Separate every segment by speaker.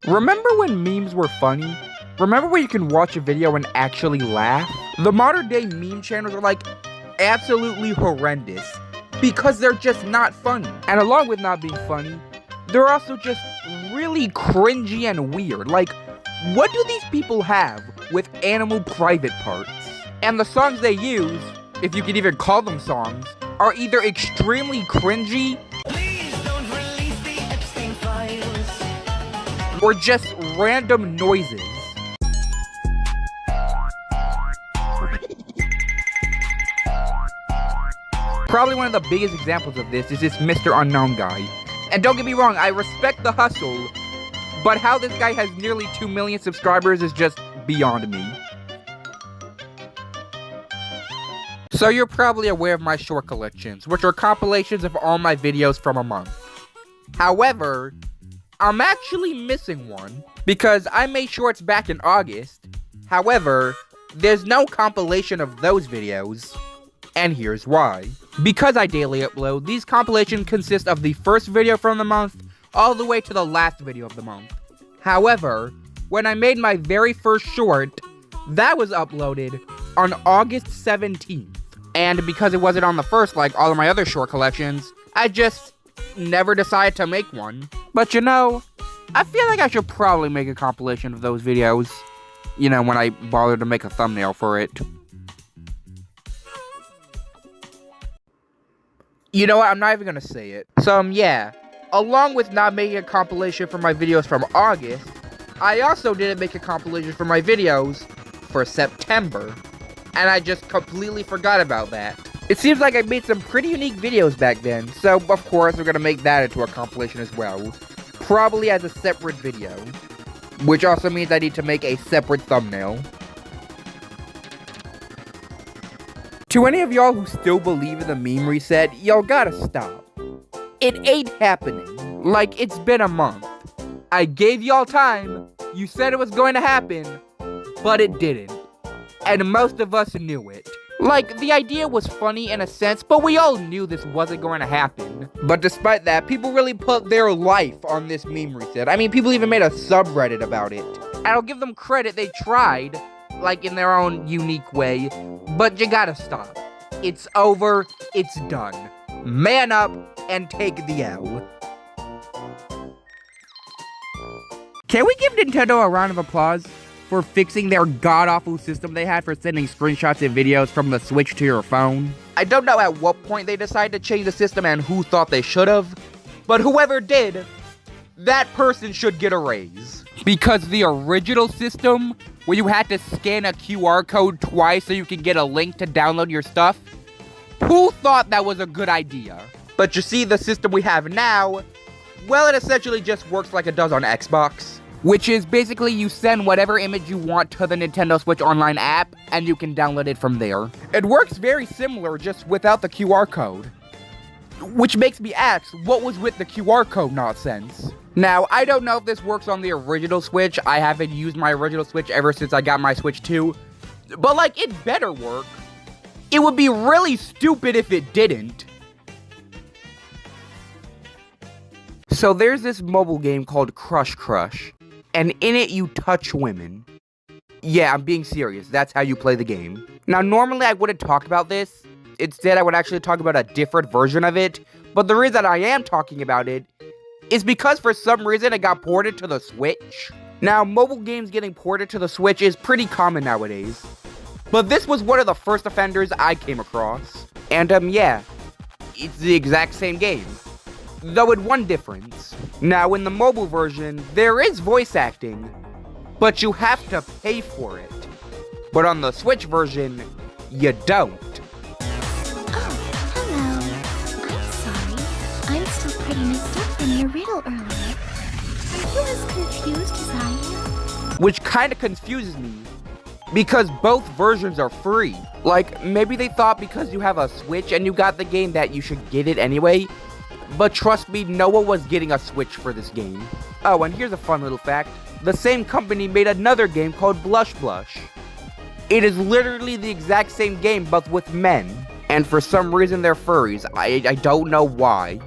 Speaker 1: Remember when memes were funny? Remember when you can watch a video and actually laugh? The modern day meme channels are like absolutely horrendous because they're just not funny. And along with not being funny, they're also just really cringy and weird. Like, what do these people have with animal private parts? And the songs they use, if you can even call them songs, are either extremely cringy or just random noises. Probably one of the biggest examples of this is this Mr. Unknown guy. And don't get me wrong, I respect the hustle, but how this guy has nearly 2 million subscribers is just beyond me. So you're probably aware of my short collections, which are compilations of all my videos from a month. However, I'm actually missing one, because I made shorts back in August. However, there's no compilation of those videos, and here's why. Because I daily upload, these compilations consist of the first video from the month, all the way to the last video of the month. However, when I made my very first short, that was uploaded on August 17th. And because it wasn't on the first like all of my other short collections, I just never decided to make one. But you know, I feel like I should probably make a compilation of those videos, you know, when I bother to make a thumbnail for it. You know what, I'm not even gonna say it. So yeah, along with not making a compilation for my videos from August, I also didn't make a compilation for my videos for September. And I just completely forgot about that. It seems like I made some pretty unique videos back then, so of course we're gonna make that into a compilation as well. Probably as a separate video. Which also means I need to make a separate thumbnail. To any of y'all who still believe in the meme reset, y'all gotta stop. It ain't happening. Like, it's been a month. I gave y'all time, you said it was going to happen, but it didn't. And most of us knew it. Like, the idea was funny in a sense, but we all knew this wasn't going to happen. But despite that, people really put their life on this meme reset. I mean, people even made a subreddit about it. And I'll give them credit, they tried, like in their own unique way, but you gotta stop. It's over, it's done. Man up and take the L. Can we give Nintendo a round of applause for fixing their god-awful system they had for sending screenshots and videos from the Switch to your phone? I don't know at what point they decided to change the system and who thought they should have, but whoever did, that person should get a raise. Because the original system, where you had to scan a QR code twice so you can get a link to download your stuff, who thought that was a good idea? But you see, the system we have now, well, it essentially just works like it does on Xbox. Which is basically you send whatever image you want to the Nintendo Switch Online app, and you can download it from there. It works very similar, just without the QR code. Which makes me ask, what was with the QR code nonsense? Now, I don't know if this works on the original Switch. I haven't used my original Switch ever since I got my Switch 2. But, like, it better work. It would be really stupid if it didn't. So there's this mobile game called Crush Crush. And in it, you touch women. Yeah, I'm being serious. That's how you play the game. Now, normally I wouldn't talk about this. Instead, I would actually talk about a different version of it. But the reason I am talking about it is because for some reason it got ported to the Switch. Now, mobile games getting ported to the Switch is pretty common nowadays. But this was one of the first offenders I came across. And, yeah, it's the exact same game. Though with one difference. Now, in the mobile version, there is voice acting, but you have to pay for it. But on the Switch version, you don't.
Speaker 2: Oh, hello. I'm sorry. I'm still pretty messed up from your riddle earlier. Are you as confused as I am?
Speaker 1: Which kinda confuses me, because both versions are free. Like, maybe they thought because you have a Switch and you got the game that you should get it anyway. But trust me, no one was getting a Switch for this game. Oh, and here's a fun little fact. The same company made another game called Blush Blush. It is literally the exact same game, but with men. And for some reason, they're furries. I don't know why.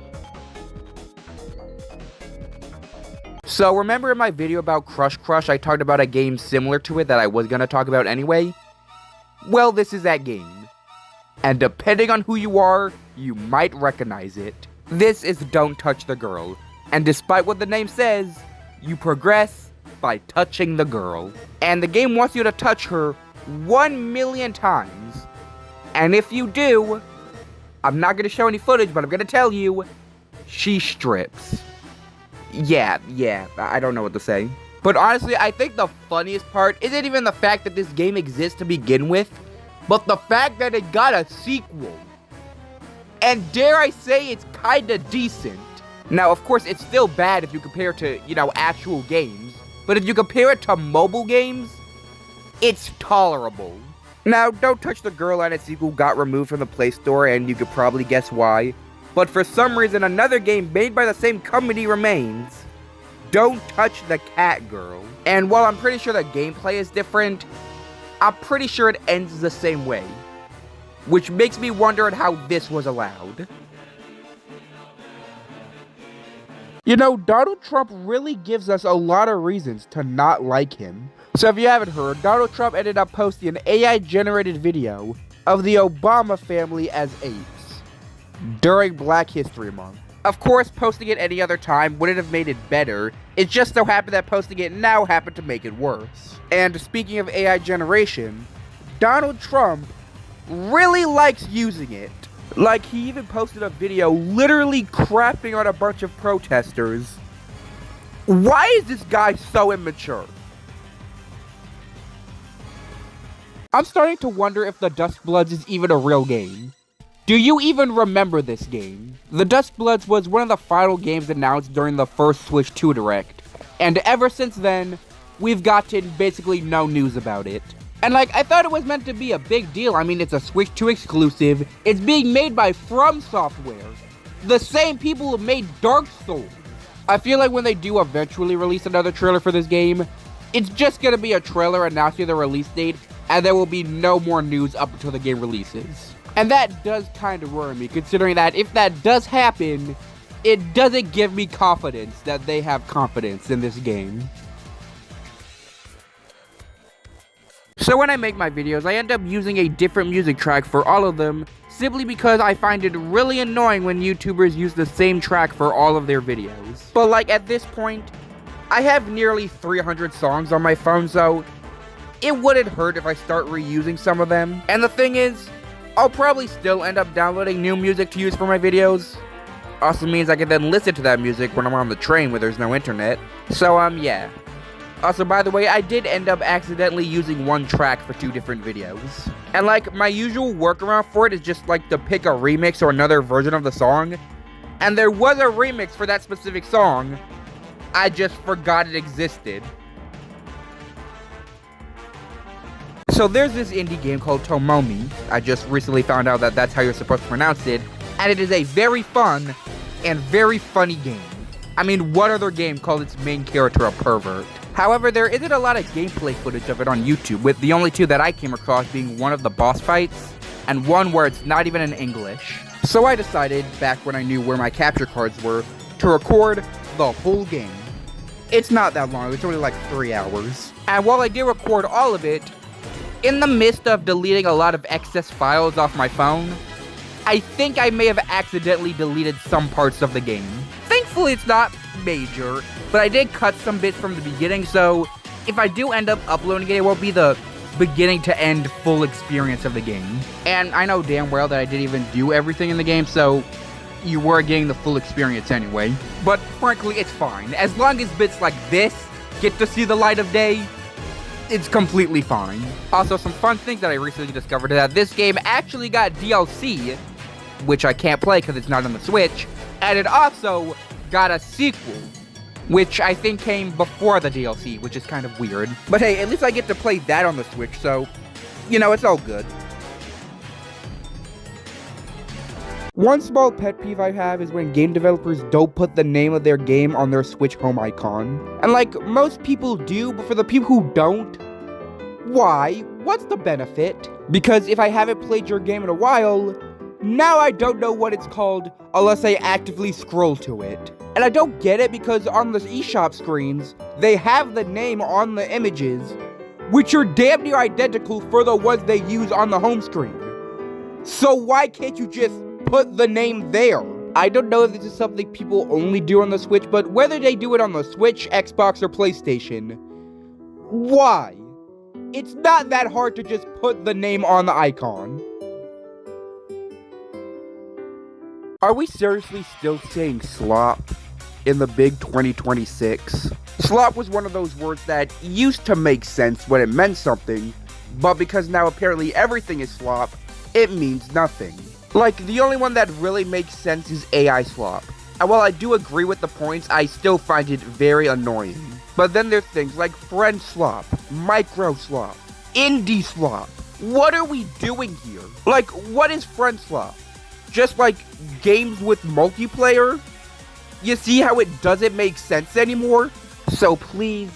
Speaker 1: So remember in my video about Crush Crush, I talked about a game similar to it that I was gonna talk about anyway? Well, this is that game. And depending on who you are, you might recognize it. This is Don't Touch the Girl, and despite what the name says, you progress by touching the girl. And the game wants you to touch her 1,000,000 times. And if you do, I'm not gonna show any footage, but I'm gonna tell you, she strips. Yeah, I don't know what to say. But honestly, I think the funniest part isn't even the fact that this game exists to begin with, but the fact that it got a sequel. And dare I say, it's kinda decent. Now, of course, it's still bad if you compare it to, actual games. But if you compare it to mobile games, it's tolerable. Now, Don't Touch the Girl and its sequel got removed from the Play Store, and you could probably guess why. But for some reason, another game made by the same company remains. Don't Touch the Cat Girl. And while I'm pretty sure the gameplay is different, I'm pretty sure it ends the same way. Which makes me wonder at how this was allowed. Donald Trump really gives us a lot of reasons to not like him. So if you haven't heard, Donald Trump ended up posting an AI-generated video of the Obama family as apes during Black History Month. Of course, posting it any other time wouldn't have made it better. It just so happened that posting it now happened to make it worse. And speaking of AI generation, Donald Trump really likes using it. Like, he even posted a video literally crapping on a bunch of protesters. Why is this guy so immature? I'm starting to wonder if the Dusk Bloods is even a real game. Do you even remember this game? The Dusk Bloods was one of the final games announced during the first Switch 2 Direct, and ever since then, we've gotten basically no news about it. And I thought it was meant to be a big deal. I mean, it's a Switch 2 exclusive, it's being made by From Software, the same people who made Dark Souls. I feel like when they do eventually release another trailer for this game, it's just gonna be a trailer announcing the release date, and there will be no more news up until the game releases. And that does kind of worry me, considering that if that does happen, it doesn't give me confidence that they have confidence in this game. So when I make my videos, I end up using a different music track for all of them, simply because I find it really annoying when YouTubers use the same track for all of their videos. But at this point, I have nearly 300 songs on my phone, so it wouldn't hurt if I start reusing some of them. And the thing is, I'll probably still end up downloading new music to use for my videos. Also means I can then listen to that music when I'm on the train where there's no internet. So, yeah. Also, by the way, I did end up accidentally using one track for 2 different videos. And my usual workaround for it is just to pick a remix or another version of the song. And there was a remix for that specific song. I just forgot it existed. So there's this indie game called Tomomi. I just recently found out that that's how you're supposed to pronounce it. And it is a very fun and very funny game. I mean, what other game called its main character a pervert? However, there isn't a lot of gameplay footage of it on YouTube, with the only 2 that I came across being one of the boss fights, and one where it's not even in English. So I decided, back when I knew where my capture cards were, to record the whole game. It's not that long, it's only 3 hours. And while I did record all of it, in the midst of deleting a lot of excess files off my phone, I think I may have accidentally deleted some parts of the game. Thankfully, it's not major, but I did cut some bits from the beginning, so if I do end up uploading it, it won't be the beginning to end full experience of the game. And I know damn well that I didn't even do everything in the game, so you were getting the full experience anyway. But frankly, it's fine. As long as bits like this get to see the light of day, it's completely fine. Also, some fun things that I recently discovered is that this game actually got DLC, which I can't play because it's not on the Switch, and it also got a sequel, which I think came before the DLC, which is kind of weird. But hey, at least I get to play that on the Switch, so, it's all good. One small pet peeve I have is when game developers don't put the name of their game on their Switch home icon. And most people do, but for the people who don't, why? What's the benefit? Because if I haven't played your game in a while, Now I don't know what it's called unless I actively scroll to it. And I don't get it because on the eShop screens, they have the name on the images, which are damn near identical for the ones they use on the home screen. So why can't you just put the name there? I don't know if this is something people only do on the Switch, but whether they do it on the Switch, Xbox, or PlayStation, why? It's not that hard to just put the name on the icon. Are we seriously still saying slop in the big 2026? Slop was one of those words that used to make sense when it meant something, but because now apparently everything is slop, it means nothing. Like, the only one that really makes sense is AI slop. And while I do agree with the points, I still find it very annoying. But then there's things like friend slop, micro slop, indie slop. What are we doing here? Like, what is friend slop? Just like games with multiplayer? You see how it doesn't make sense anymore? So please,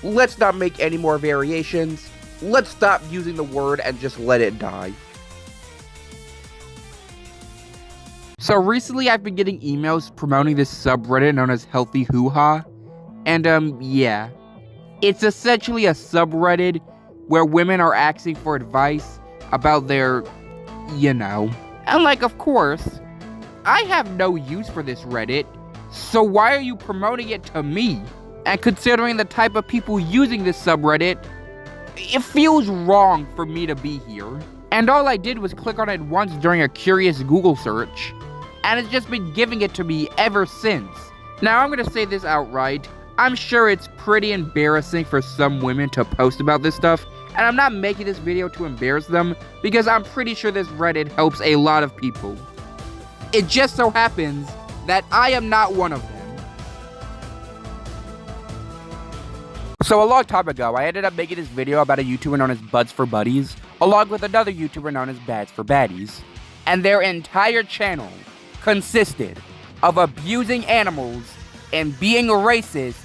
Speaker 1: let's not make any more variations. Let's stop using the word and just let it die. So recently I've been getting emails promoting this subreddit known as Healthy Hoo Ha. And yeah. It's essentially a subreddit where women are asking for advice about their, And like, of course, I have no use for this Reddit, so why are you promoting it to me? And considering the type of people using this subreddit, it feels wrong for me to be here. And all I did was click on it once during a curious Google search, and it's just been giving it to me ever since. Now I'm gonna say this outright, I'm sure it's pretty embarrassing for some women to post about this stuff, and I'm not making this video to embarrass them, because I'm pretty sure this Reddit helps a lot of people. It just so happens that I am not one of them. So a long time ago, I ended up making this video about a YouTuber known as Buds for Buddies, along with another YouTuber known as Bads for Baddies. And their entire channel consisted of abusing animals and being racist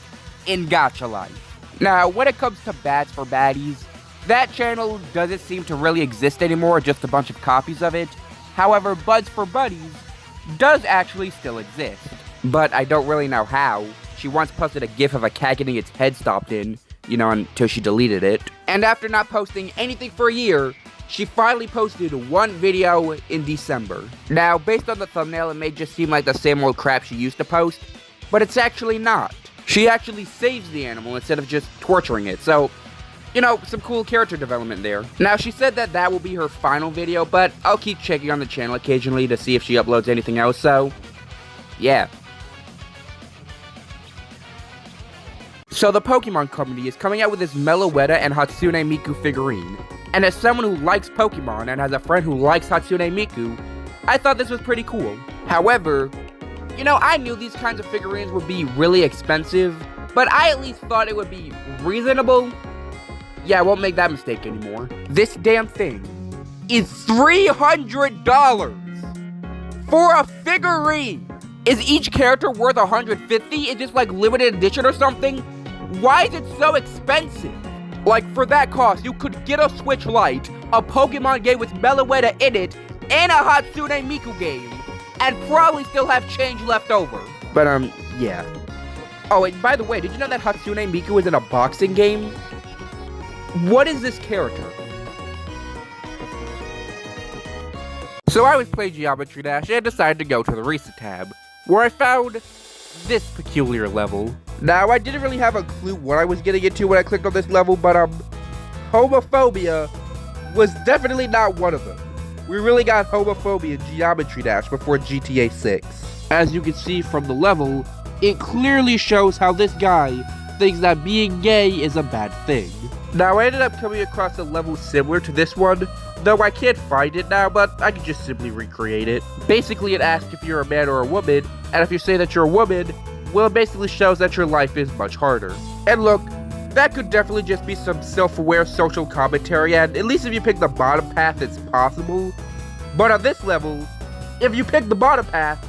Speaker 1: in gacha life. Now, when it comes to Bads for Baddies, that channel doesn't seem to really exist anymore, just a bunch of copies of it. However, Buds for Buddies does actually still exist. But I don't really know how. She once posted a gif of a cat getting its head stomped in, until she deleted it. And after not posting anything for a year, she finally posted one video in December. Now, based on the thumbnail, it may just seem like the same old crap she used to post, but it's actually not. She actually saves the animal instead of just torturing it, so some cool character development there. Now, she said that that will be her final video, but I'll keep checking on the channel occasionally to see if she uploads anything else, so yeah. So the Pokemon Company is coming out with this Meloetta and Hatsune Miku figurine. And as someone who likes Pokemon and has a friend who likes Hatsune Miku, I thought this was pretty cool. However, I knew these kinds of figurines would be really expensive, but I at least thought it would be reasonable. Yeah, I won't make that mistake anymore. This damn thing is $300 for a figurine. Is each character worth $150? Is this like limited edition or something? Why is it so expensive? Like, for that cost, you could get a Switch Lite, a Pokemon game with Meloetta in it, and a Hatsune Miku game, and probably still have change left over. But, yeah. Oh, and by the way, did you know that Hatsune Miku is in a boxing game? What is this character? So I was playing Geometry Dash and decided to go to the Recent tab, where I found this peculiar level. Now, I didn't really have a clue what I was getting into when I clicked on this level, but, homophobia was definitely not one of them. We really got homophobia in Geometry Dash before GTA 6. As you can see from the level, it clearly shows how this guy thinks that being gay is a bad thing. Now, I ended up coming across a level similar to this one, though I can't find it now, but I can just simply recreate it. Basically, it asks if you're a man or a woman, and if you say that you're a woman, well, it basically shows that your life is much harder. And look, that could definitely just be some self-aware social commentary, and at least if you pick the bottom path, it's possible. But on this level, if you pick the bottom path,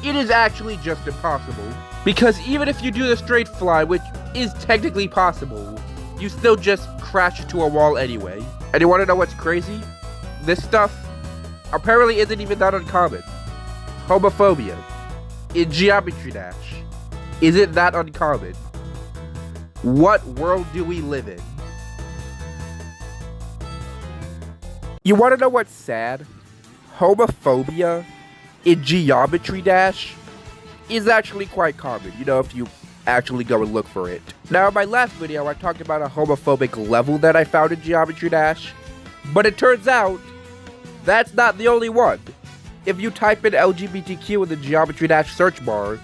Speaker 1: it is actually just impossible. Because even if you do the straight fly, which is technically possible, you still just crash into a wall anyway. And you want to know what's crazy? This stuff apparently isn't even that uncommon. Homophobia in Geometry Dash isn't that uncommon. What world do we live in? You want to know what's sad? Homophobia in Geometry Dash is actually quite common, you know, if you actually go and look for it. Now, in my last video, I talked about a homophobic level that I found in Geometry Dash, but it turns out that's not the only one. If you type in LGBTQ in the Geometry Dash search bar,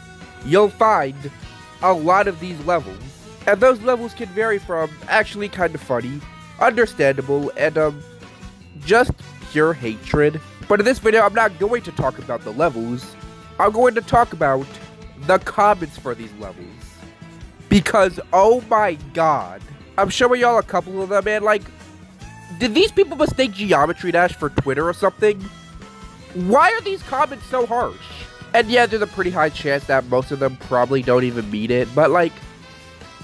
Speaker 1: you'll find a lot of these levels. And those levels can vary from actually kind of funny, understandable, and just pure hatred. But in this video, I'm not going to talk about the levels. I'm going to talk about the comments for these levels. Because, oh my god, I'm showing y'all a couple of them, and like, did these people mistake Geometry Dash for Twitter or something? Why are these comments so harsh? And yeah, there's a pretty high chance that most of them probably don't even mean it, but like,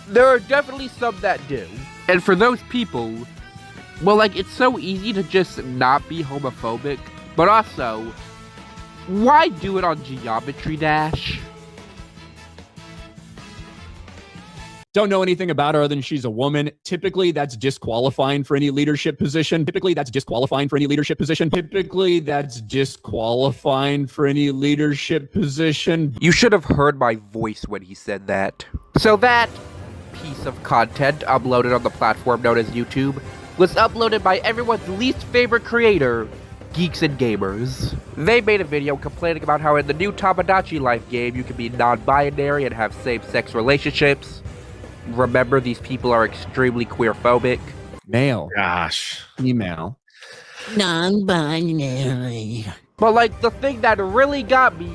Speaker 1: there are definitely some that do. And for those people, well, like, it's so easy to just not be homophobic, but also, why do it on Geometry Dash?
Speaker 3: Don't know anything about her other than she's a woman. Typically, that's disqualifying for any leadership position. Typically, that's disqualifying for any leadership position.
Speaker 1: You should have heard my voice when he said that. So that piece of content uploaded on the platform known as YouTube was uploaded by everyone's least favorite creator, Geeks and Gamers. They made a video complaining about how in the new Tamagotchi Life game you can be non-binary and have same-sex relationships. Remember, these people are extremely queerphobic.
Speaker 3: Male.
Speaker 4: Gosh.
Speaker 3: Female.
Speaker 5: Non-binary.
Speaker 1: But like, the thing that really got me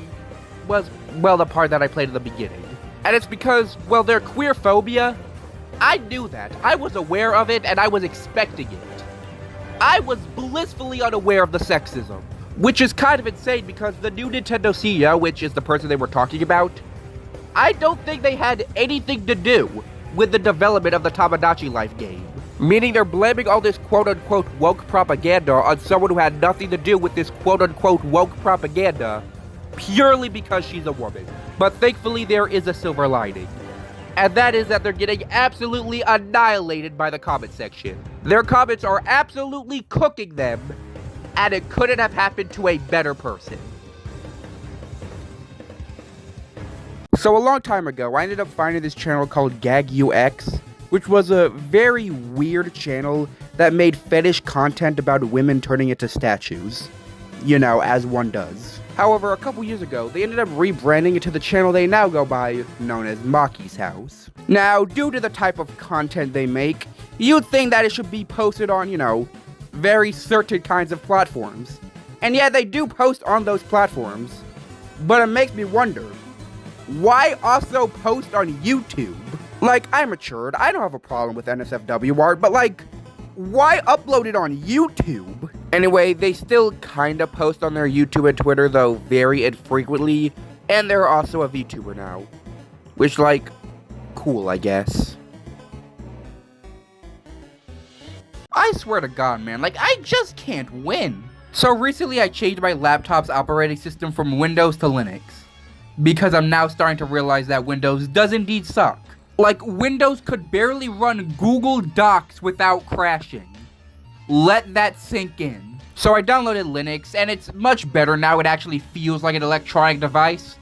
Speaker 1: was, well, the part that I played in the beginning. And it's because, well, their queerphobia, I knew that. I was aware of it, and I was expecting it. I was blissfully unaware of the sexism. Which is kind of insane because the new Nintendo CEO, which is the person they were talking about, I don't think they had anything to do with the development of the Tamagotchi Life game. Meaning they're blaming all this quote-unquote woke propaganda on someone who had nothing to do with this quote-unquote woke propaganda purely because she's a woman. But thankfully there is a silver lining. And that is that they're getting absolutely annihilated by the comment section. Their comments are absolutely cooking them, and it couldn't have happened to a better person. So a long time ago, I ended up finding this channel called GagUX, which was a very weird channel that made fetish content about women turning into statues. You know, as one does. However, a couple years ago, they ended up rebranding it to the channel they now go by, known as Maki's House. Now, due to the type of content they make, you'd think that it should be posted on, you know, very certain kinds of platforms. And yeah, they do post on those platforms, but it makes me wonder, why also post on YouTube? Like, I'm matured, I don't have a problem with NSFW art, but like, why upload it on YouTube? Anyway, they still kinda post on their YouTube and Twitter, though very infrequently, and they're also a VTuber now. Which, like, cool, I guess. I swear to God, man, like, I just can't win. So recently I changed my laptop's operating system from Windows to Linux. Because I'm now starting to realize that Windows does indeed suck. Like, Windows could barely run Google Docs without crashing. Let that sink in. So I downloaded Linux, and it's much better now. It actually feels like an electronic device.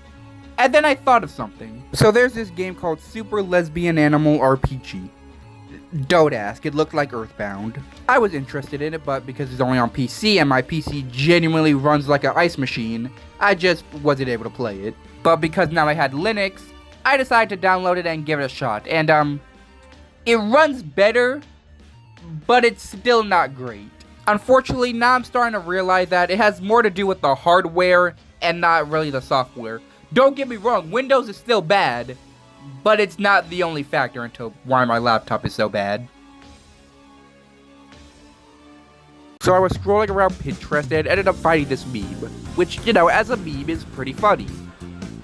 Speaker 1: And then I thought of something. So there's this game called Super Lesbian Animal RPG. Don't ask, it looked like Earthbound. I was interested in it, but because it's only on PC, and my PC genuinely runs like an ice machine, I just wasn't able to play it. But because now I had Linux, I decided to download it and give it a shot. And, it runs better, but it's still not great. Unfortunately, now I'm starting to realize that it has more to do with the hardware and not really the software. Don't get me wrong, Windows is still bad, but it's not the only factor into why my laptop is so bad. So I was scrolling around Pinterest and ended up finding this meme, which, you know, as a meme is pretty funny.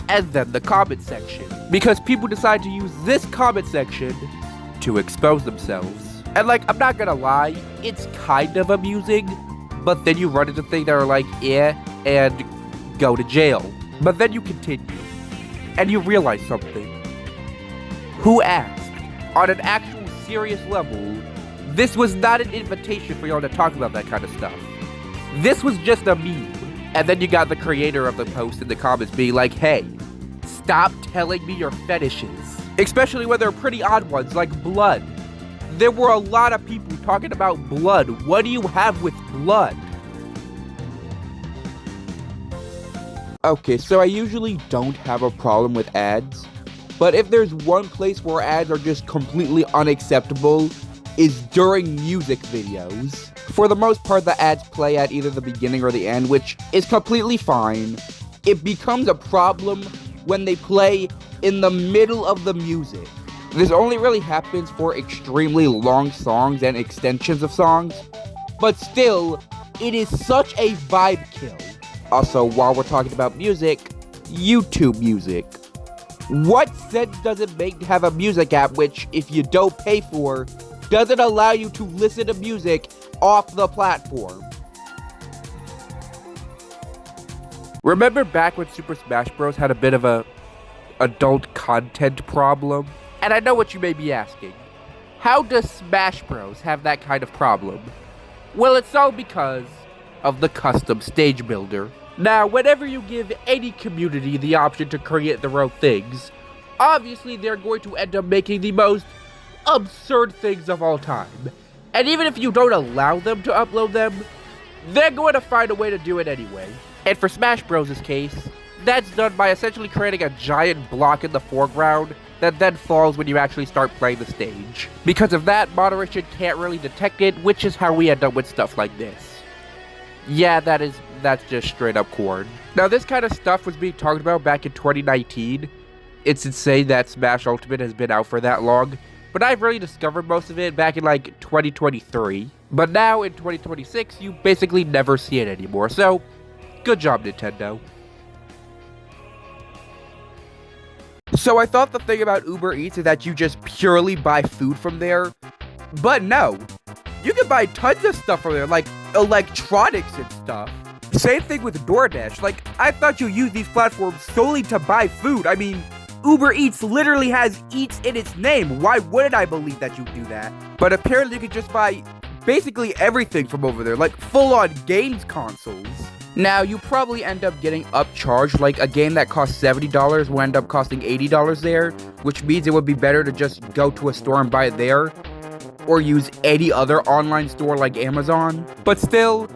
Speaker 1: And then the comment section, because people decide to use this comment section to expose themselves. And like, I'm not gonna lie, it's kind of amusing, but then you run into things that are like, and go to jail. But then you continue, and you realize something. Who asked? On an actual serious level, this was not an invitation for y'all to talk about that kind of stuff. This was just a meme. And then you got the creator of the post in the comments being like, hey, stop telling me your fetishes. Especially when they're pretty odd ones, like blood. There were a lot of people talking about blood. What do you have with blood? Okay, so I usually don't have a problem with ads. But if there's one place where ads are just completely unacceptable, is during music videos. For the most part, the ads play at either the beginning or the end, which is completely fine. It becomes a problem when they play in the middle of the music. This only really happens for extremely long songs and extensions of songs, but still, it is such a vibe kill. Also, while we're talking about music, YouTube Music. What sense does it make to have a music app which, if you don't pay for, doesn't allow you to listen to music off the platform? Remember back when Super Smash Bros. Had a bit of a adult content problem? And I know what you may be asking. How does Smash Bros. Have that kind of problem? Well, it's all because of the custom stage builder. Now, whenever you give any community the option to create their own things, obviously they're going to end up making the most absurd things of all time. And even if you don't allow them to upload them, they're going to find a way to do it anyway. And for Smash Bros.'s case, that's done by essentially creating a giant block in the foreground that then falls when you actually start playing the stage. Because of that, moderation can't really detect it, which is how we end up with stuff like this. Yeah, that's just straight up corn. Now, this kind of stuff was being talked about back in 2019. It's insane that Smash Ultimate has been out for that long, but I've really discovered most of it back in like 2023. But now in 2026, you basically never see it anymore, so good job, Nintendo. So I thought the thing about Uber Eats is that you just purely buy food from there, but no. You can buy tons of stuff from there, like electronics and stuff. Same thing with DoorDash. Like, I thought you used these platforms solely to buy food. I mean, Uber Eats literally has Eats in its name. Why wouldn't I believe that you do that? But apparently you can just buy basically everything from over there, like full-on games consoles. Now, you probably end up getting upcharged, like a game that costs $70 will end up costing $80 there, which means it would be better to just go to a store and buy it there, or use any other online store like Amazon. But still,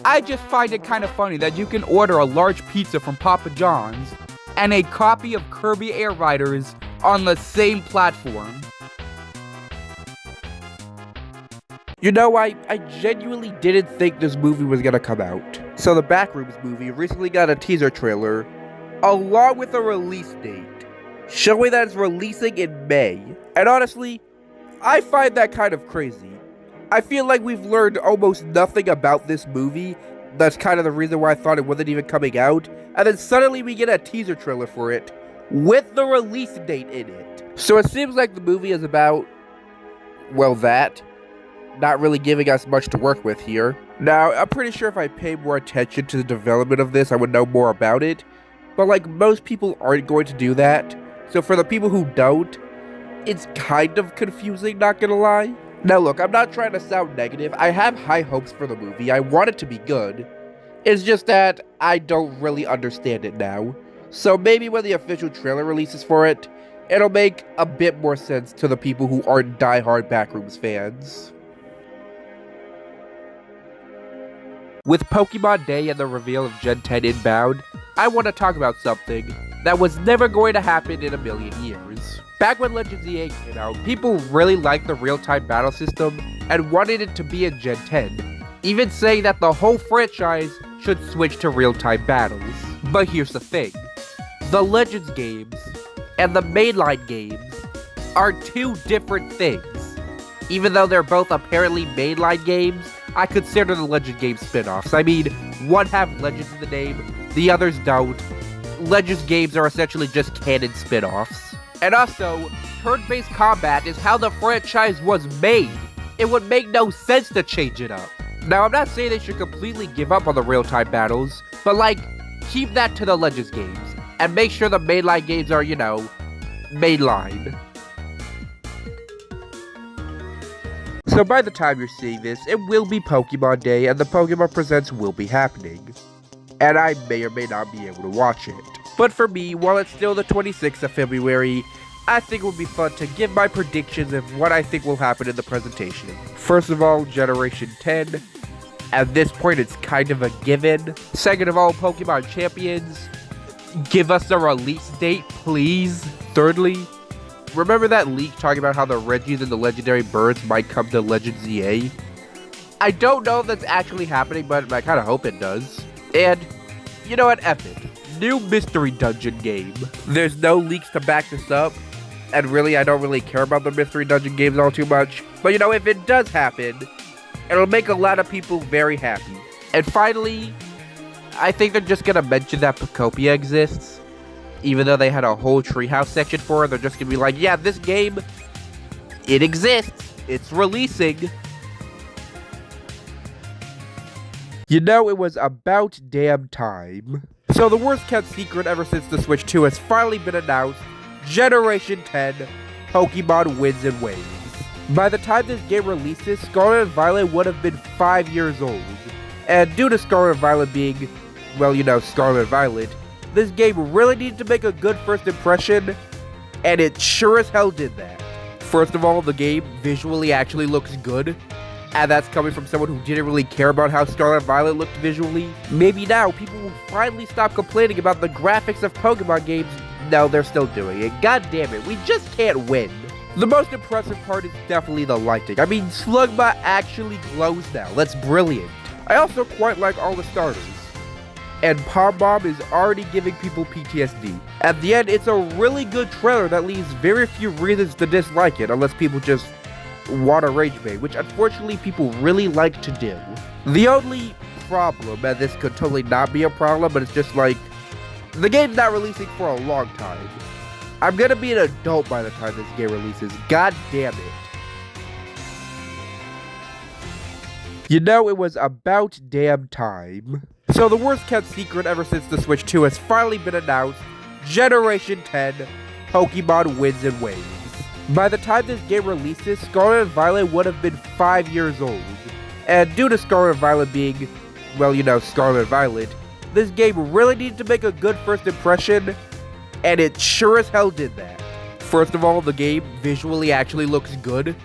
Speaker 1: I just find it kind of funny that you can order a large pizza from Papa John's and a copy of Kirby Air Riders on the same platform. You know, I genuinely didn't think this movie was gonna come out. So the Backrooms movie recently got a teaser trailer, along with a release date, showing that it's releasing in May. And honestly, I find that kind of crazy. I feel like we've learned almost nothing about this movie. That's kind of the reason why I thought it wasn't even coming out. And then suddenly we get a teaser trailer for it, with the release date in it. So it seems like the movie is about, well, that. Not really giving us much to work with here. Now, I'm pretty sure if I paid more attention to the development of this, I would know more about it. But like, most people aren't going to do that. So for the people who don't, it's kind of confusing, not gonna lie. Now look, I'm not trying to sound negative. I have high hopes for the movie. I want it to be good. It's just that I don't really understand it now. So maybe when the official trailer releases for it, it'll make a bit more sense to the people who aren't diehard Backrooms fans. With Pokemon Day and the reveal of Gen 10 inbound, I want to talk about something that was never going to happen in a million years. Back when Legends EA came out, people really liked the real-time battle system and wanted it to be in Gen 10, even saying that the whole franchise should switch to real-time battles. But here's the thing, the Legends games and the mainline games are two different things. Even though they're both apparently mainline games, I consider the Legend games spin-offs. I mean, one have Legends in the name, the others don't. Legends games are essentially just canon spin-offs. And also, turn-based combat is how the franchise was made. It would make no sense to change it up. Now, I'm not saying they should completely give up on the real-time battles, but like, keep that to the Legends games, and make sure the mainline games are, mainline. So by the time you're seeing this, it will be Pokemon Day, and the Pokemon Presents will be happening. And I may or may not be able to watch it. But for me, while it's still the 26th of February, I think it would be fun to give my predictions of what I think will happen in the presentation. First of all, Generation 10. At this point, it's kind of a given. Second of all, Pokemon Champions. Give us a release date, please. Thirdly, remember that leak talking about how the Regis and the legendary birds might come to Legends EA? I don't know if that's actually happening, but I kind of hope it does. And, you know what, F it. New Mystery Dungeon game. There's no leaks to back this up, and really, I don't really care about the Mystery Dungeon games all too much. But if it does happen, it'll make a lot of people very happy. And finally, I think they're just gonna mention that Pokopia exists. Even though they had a whole treehouse section for it, they're just gonna be like, yeah, this game, it exists. It's releasing. It was about damn time. So the worst kept secret ever since the Switch 2 has finally been announced. Generation 10, Pokemon Winds and Waves. By the time this game releases, Scarlet and Violet would have been 5 years old. And due to Scarlet and Violet being, Scarlet and Violet, this game really needed to make a good first impression, and it sure as hell did that. First of all, the game visually actually looks good, and that's coming from someone who didn't really care about how Scarlet and Violet looked visually. Maybe now people will finally stop complaining about the graphics of Pokemon games. No, they're still doing it. God damn it, we just can't win. The most impressive part is definitely the lighting. Slugma actually glows now. That's brilliant. I also quite like all the starters. And Pom Bomb is already giving people PTSD. At the end, it's a really good trailer that leaves very few reasons to dislike it, unless people just want to rage bait, which unfortunately people really like to do. The only problem, and this could totally not be a problem, but it's just the game's not releasing for a long time. I'm gonna be an adult by the time this game releases. God damn it. It was about damn time. So the worst kept secret ever since the Switch 2 has finally been announced. Generation 10, Pokemon Winds and Waves. By the time this game releases, Scarlet and Violet would have been 5 years old. And due to Scarlet and Violet being, Scarlet and Violet, this game really needed to make a good first impression, and it sure as hell did that. First of all, the game visually actually looks good,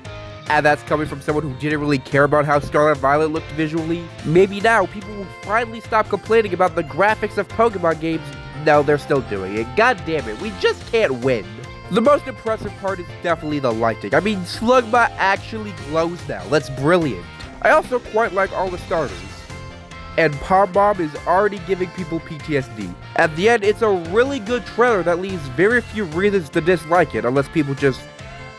Speaker 1: and that's coming from someone who didn't really care about how Scarlet and Violet looked visually. Maybe now people will finally stop complaining about the graphics of Pokemon games. No, they're still doing it. God damn it, we just can't win. The most impressive part is definitely the lighting. Slugma actually glows now. That's brilliant. I also quite like all the starters. And Pom Bomb is already giving people PTSD. At the end, it's a really good trailer that leaves very few reasons to dislike it, unless people just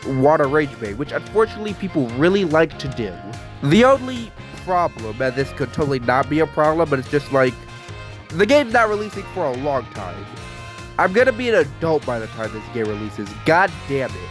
Speaker 1: want to rage bait, which unfortunately people really like to do. The only problem, and this could totally not be a problem, but it's just the game's not releasing for a long time. I'm gonna be an adult by the time this game releases. God damn it.